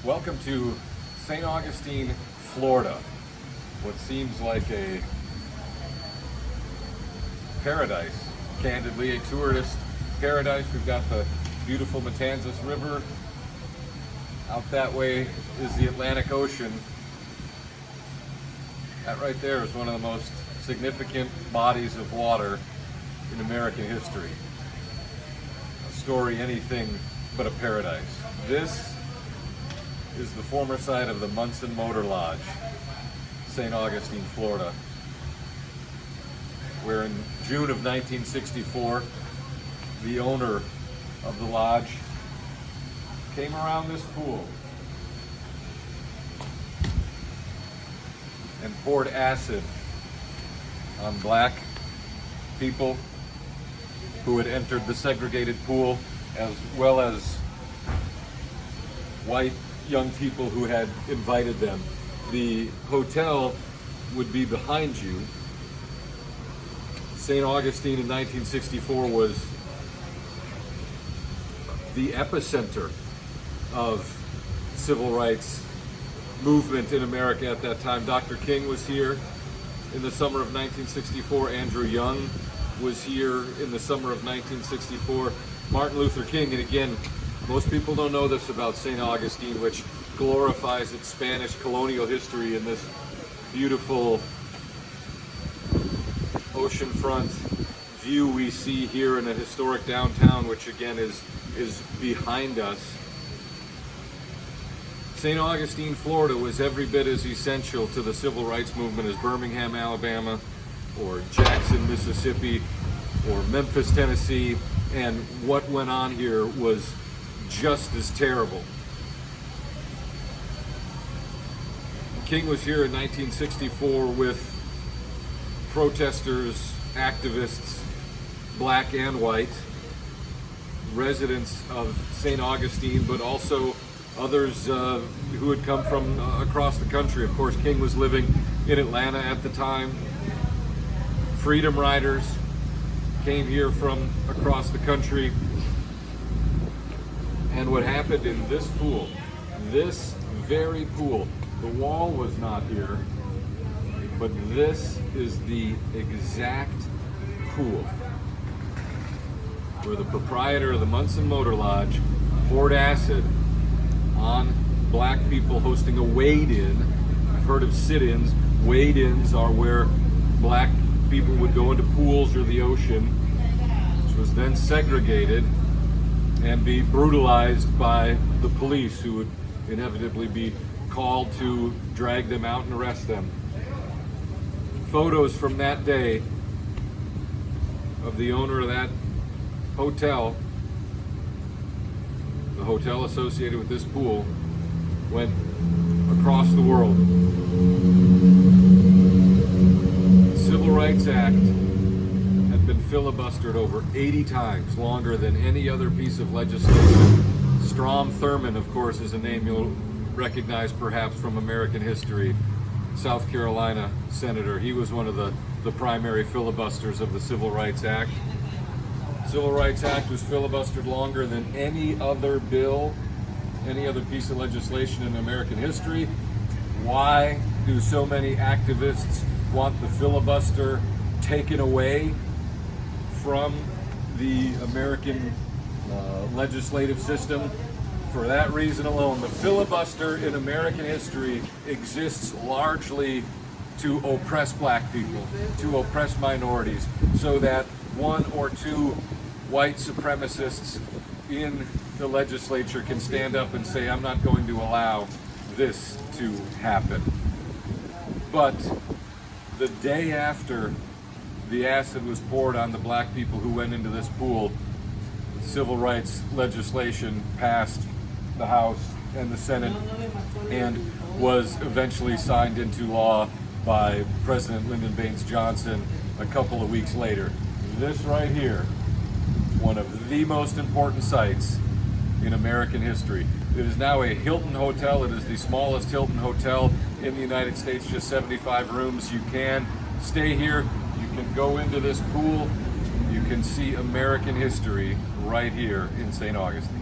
Welcome to St. Augustine, Florida. What seems like a paradise, candidly, a tourist paradise. We've got the beautiful Matanzas River. Out that way is the Atlantic Ocean. That right there is one of the most significant bodies of water in American history. A story anything but a paradise. This is the former site of the Monson Motor Lodge, St. Augustine, Florida, where in June of 1964, the owner of the lodge came around this pool and poured acid on black people who had entered the segregated pool, as well as white young people who had invited them. The hotel would be behind you. St. Augustine in 1964 was the epicenter of civil rights movement in America at that time. Dr. King was here in the summer of 1964. Andrew Young was here in the summer of 1964. Martin Luther King, and again, most people don't know this about St. Augustine, which glorifies its Spanish colonial history in this beautiful oceanfront view we see here in a historic downtown, which again is behind us. St. Augustine, Florida was every bit as essential to the civil rights movement as Birmingham, Alabama, or Jackson, Mississippi, or Memphis, Tennessee, and what went on here was just as terrible. King was here in 1964 with protesters, activists, black and white, residents of St. Augustine, but also others who had come from across the country. Of course, King was living in Atlanta at the time. Freedom Riders came here from across the country. And what happened in this pool, this very pool, the wall was not here, but this is the exact pool where the proprietor of the Monson Motor Lodge poured acid on black people hosting a wade-in. I've heard of sit-ins. Wade-ins are where black people would go into pools or the ocean, which was then segregated and be brutalized by the police, who would inevitably be called to drag them out and arrest them. Photos from that day of the owner of that hotel, the hotel associated with this pool, went across the world. The Civil Rights Act had been filibustered over 80 times, longer than any other piece of legislation. Strom Thurmond, of course, is a name you'll recognize perhaps from American history. South Carolina senator. He was one of the primary filibusters of the Civil Rights Act. Civil Rights Act was filibustered longer than any other bill, any other piece of legislation in American history. Why do so many activists want the filibuster taken away from the American legislative system? For that reason alone. The filibuster in American history exists largely to oppress black people, to oppress minorities, so that one or two white supremacists in the legislature can stand up and say, I'm not going to allow this to happen. But the day after the acid was poured on the black people who went into this pool, civil rights legislation passed the House and the Senate and was eventually signed into law by President Lyndon Baines Johnson a couple of weeks later. This right here, one of the most important sites in American history. It is now a Hilton hotel. It is the smallest Hilton hotel in the United States, just 75 rooms. You can stay here, you can go into this pool, you can see American history right here in St. Augustine.